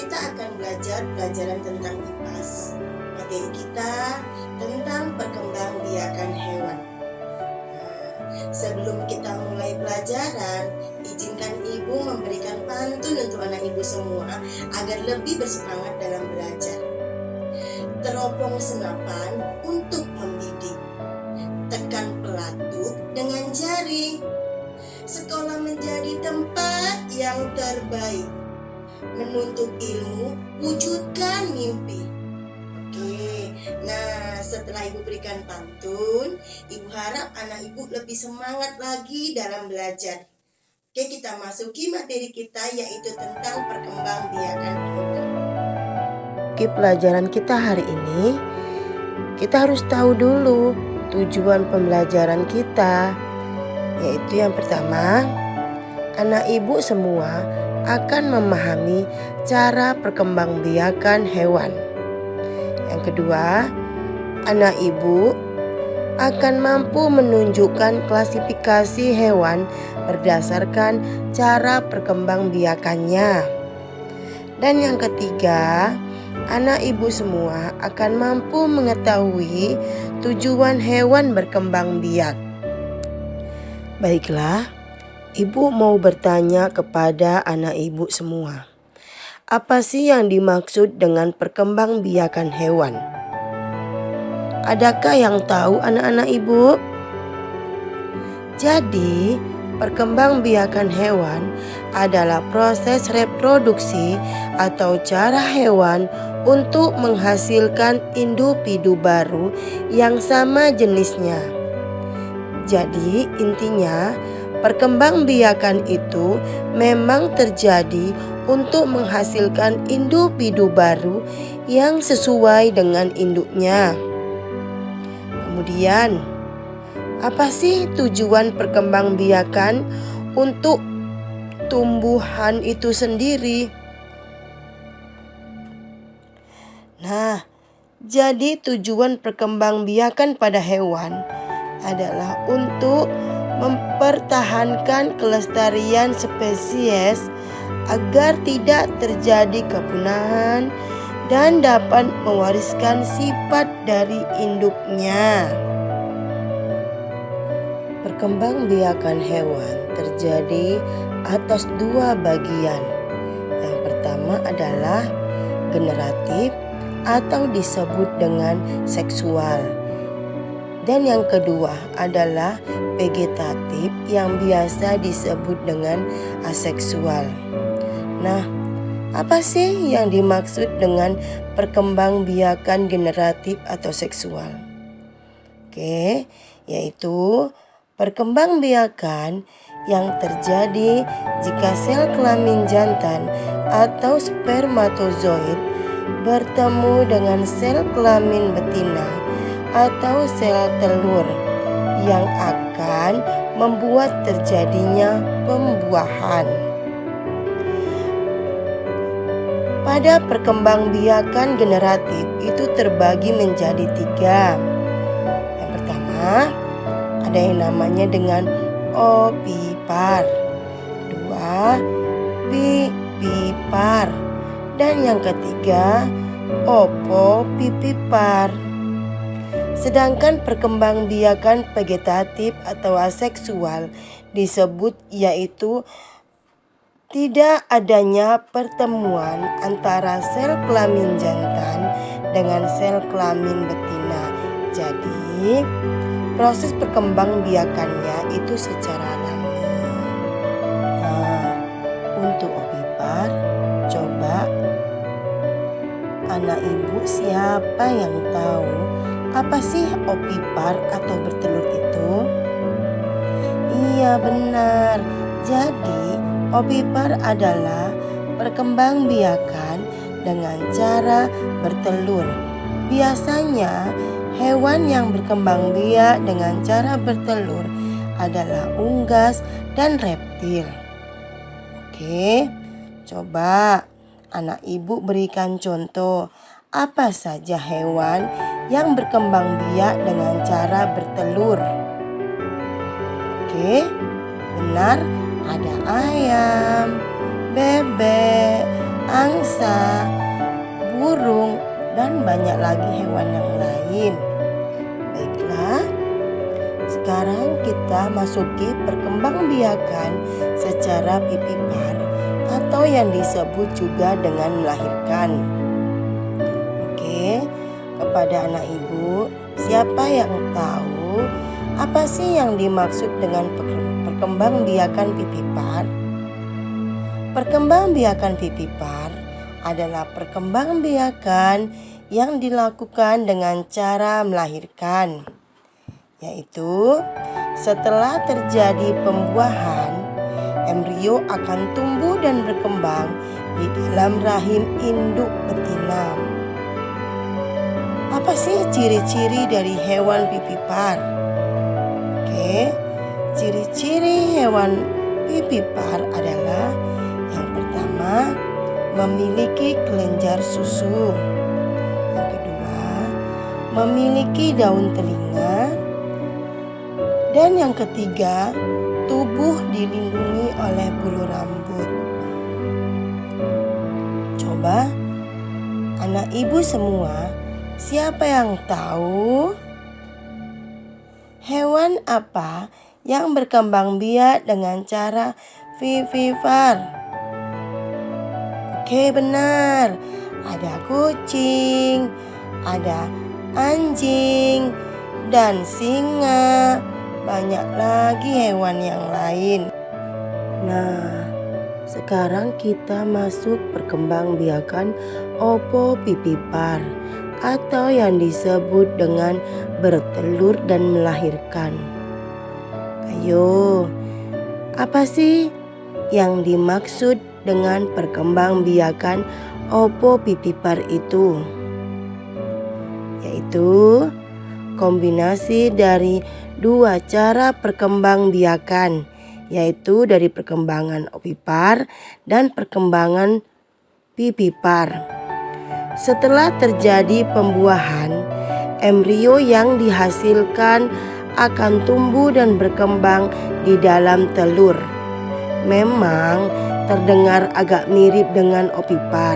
kita akan belajar pelajaran tentang IPAS. Materi kita tentang perkembangbiakan hewan. Sebelum kita mulai pelajaran, izinkan Ibu memberikan pantun untuk anak Ibu semua agar lebih bersemangat dalam belajar. Teropong senapan untuk membidik, tekan pelatuk dengan jari. Sekolah menjadi tempat yang terbaik, menuntut ilmu, wujudkan mimpi. Oke, nah setelah Ibu berikan pantun, Ibu harap anak Ibu lebih semangat lagi dalam belajar. Oke, kita masuki materi kita yaitu tentang perkembangbiakan hewan. Di pelajaran kita hari ini, kita harus tahu dulu tujuan pembelajaran kita, yaitu yang pertama, anak ibu semua akan memahami cara perkembangbiakan hewan. Yang kedua, anak ibu akan mampu menunjukkan klasifikasi hewan berdasarkan cara perkembangbiakannya. Dan yang ketiga, anak ibu semua akan mampu mengetahui tujuan hewan berkembang biak. Baiklah, ibu mau bertanya kepada anak ibu semua. Apa sih yang dimaksud dengan perkembangbiakan hewan? Adakah yang tahu anak-anak ibu? Jadi, perkembangbiakan hewan adalah proses reproduksi atau cara hewan untuk menghasilkan individu baru yang sama jenisnya. Jadi intinya, perkembangbiakan itu memang terjadi untuk menghasilkan individu baru yang sesuai dengan induknya. Kemudian, apa sih tujuan perkembangbiakan untuk tumbuhan itu sendiri? Nah, jadi tujuan perkembangbiakan pada hewan adalah untuk mempertahankan kelestarian spesies agar tidak terjadi kepunahan dan dapat mewariskan sifat dari induknya. Perkembangbiakan hewan terjadi atas dua bagian. Yang pertama adalah generatif atau disebut dengan seksual. Dan yang kedua adalah vegetatif yang biasa disebut dengan aseksual. Nah, apa sih yang dimaksud dengan perkembangbiakan generatif atau seksual? Oke, yaitu perkembangbiakan yang terjadi jika sel kelamin jantan atau spermatozoid bertemu dengan sel kelamin betina atau sel telur yang akan membuat terjadinya pembuahan. Pada perkembangbiakan generatif itu terbagi menjadi 3. Yang pertama, ada yang namanya dengan ovipar, kedua vivipar, dan yang ketiga opovivipar. Sedangkan perkembangbiakan vegetatif atau aseksual disebut yaitu tidak adanya pertemuan antara sel kelamin jantan dengan sel kelamin betina. Jadi, proses perkembangbiakannya itu secara alami. Nah, untuk ovipar, coba anak ibu siapa yang tahu apa sih ovipar atau bertelur itu? Iya benar. Jadi ovipar adalah perkembangbiakan dengan cara bertelur. Biasanya hewan yang berkembang biak dengan cara bertelur adalah unggas dan reptil. Oke, coba anak ibu berikan contoh. Apa saja hewan yang berkembang biak dengan cara bertelur? Oke, benar, ada ayam, bebek, angsa, burung, dan banyak lagi hewan yang lain. Baiklah, sekarang kita masuki perkembangbiakan secara vivipar atau yang disebut juga dengan melahirkan. Oke, kepada anak ibu, siapa yang tahu apa sih yang dimaksud dengan perkembangbiakan vivipar? Perkembangbiakan vivipar adalah perkembangbiakan yang dilakukan dengan cara melahirkan, yaitu setelah terjadi pembuahan, embrio akan tumbuh dan berkembang di dalam rahim induk betina. Apa sih ciri-ciri dari hewan vivipar? Oke, ciri-ciri hewan vivipar adalah yang pertama, memiliki kelenjar susu. Yang kedua, memiliki daun telinga. Dan yang ketiga, tubuh dilindungi oleh bulu rambut. Coba anak ibu semua, siapa yang tahu hewan apa yang berkembang biak dengan cara vivipar? Oke, benar. Ada kucing, ada anjing, dan singa. Banyak lagi hewan yang lain. Nah, sekarang kita masuk perkembangbiakan ovovivipar atau yang disebut dengan bertelur dan melahirkan. Ayo, apa sih yang dimaksud dengan perkembangbiakan ovovivipar itu? Yaitu kombinasi dari dua cara perkembangbiakan, yaitu dari perkembangan ovipar dan perkembangan vivipar. Setelah terjadi pembuahan, embrio yang dihasilkan akan tumbuh dan berkembang di dalam telur. Memang terdengar agak mirip dengan ovipar,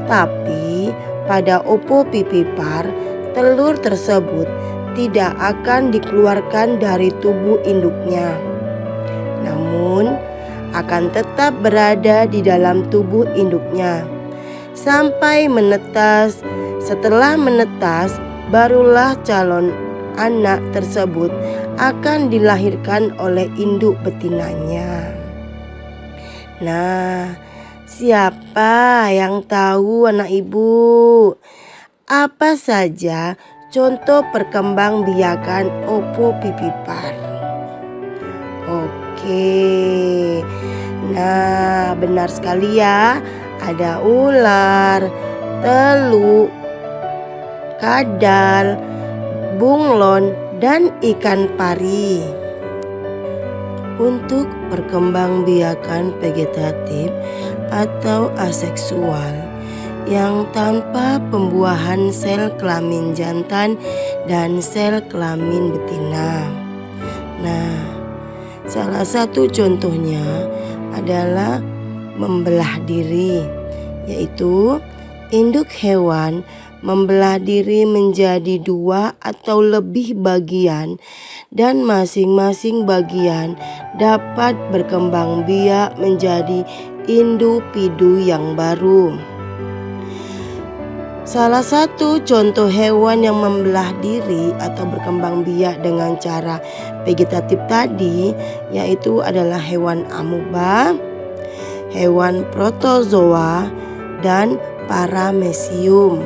tapi pada ovovivipar telur tersebut tidak akan dikeluarkan dari tubuh induknya, namun akan tetap berada di dalam tubuh induknya sampai menetas. Setelah menetas, barulah calon anak tersebut akan dilahirkan oleh induk betinanya. Nah, siapa yang tahu anak ibu? Apa saja contoh perkembangbiakan ovovivipar? Oke, nah benar sekali ya. Ada ular, teluk, kadal, bunglon, dan ikan pari. Untuk perkembangbiakan vegetatif atau aseksual yang tanpa pembuahan sel kelamin jantan dan sel kelamin betina. Nah, salah satu contohnya adalah membelah diri, yaitu induk hewan membelah diri menjadi dua atau lebih bagian, dan masing-masing bagian dapat berkembang biak menjadi individu yang baru. Salah satu contoh hewan yang membelah diri atau berkembang biak dengan cara vegetatif tadi yaitu adalah hewan amoeba, hewan protozoa, dan paramecium.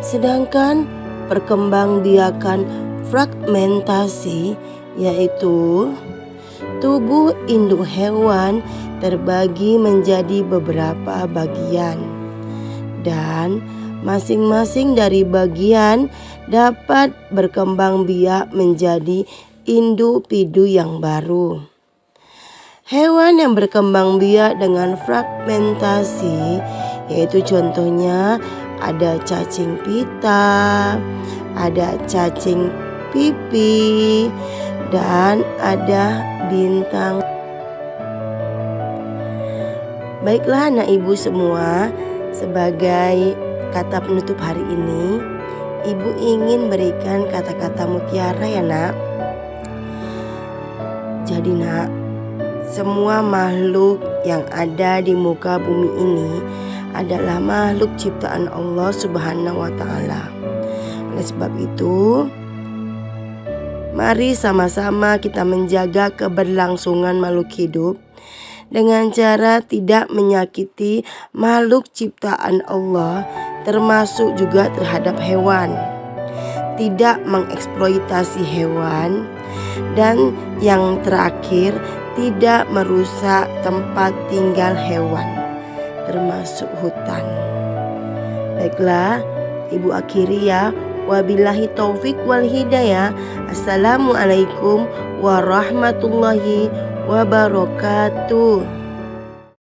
Sedangkan perkembangbiakan fragmentasi yaitu tubuh induk hewan terbagi menjadi beberapa bagian, dan masing-masing dari bagian dapat berkembang biak menjadi individu yang baru. Hewan yang berkembang biak dengan fragmentasi yaitu contohnya ada cacing pita, ada cacing pipi, dan ada bintang. Baiklah anak ibu semua, sebagai kata penutup hari ini, ibu ingin berikan kata-kata mutiara ya nak. Jadi nak, semua makhluk yang ada di muka bumi ini adalah makhluk ciptaan Allah Subhanahu wa Ta'ala. Oleh sebab itu, mari sama-sama kita menjaga keberlangsungan makhluk hidup dengan cara tidak menyakiti makhluk ciptaan Allah, termasuk juga terhadap hewan, tidak mengeksploitasi hewan, dan yang terakhir tidak merusak tempat tinggal hewan, termasuk hutan. Baiklah, ibu akhiri ya. Wabillahi taufik wal hidayah. Assalamualaikum warahmatullahi wabarakatuh.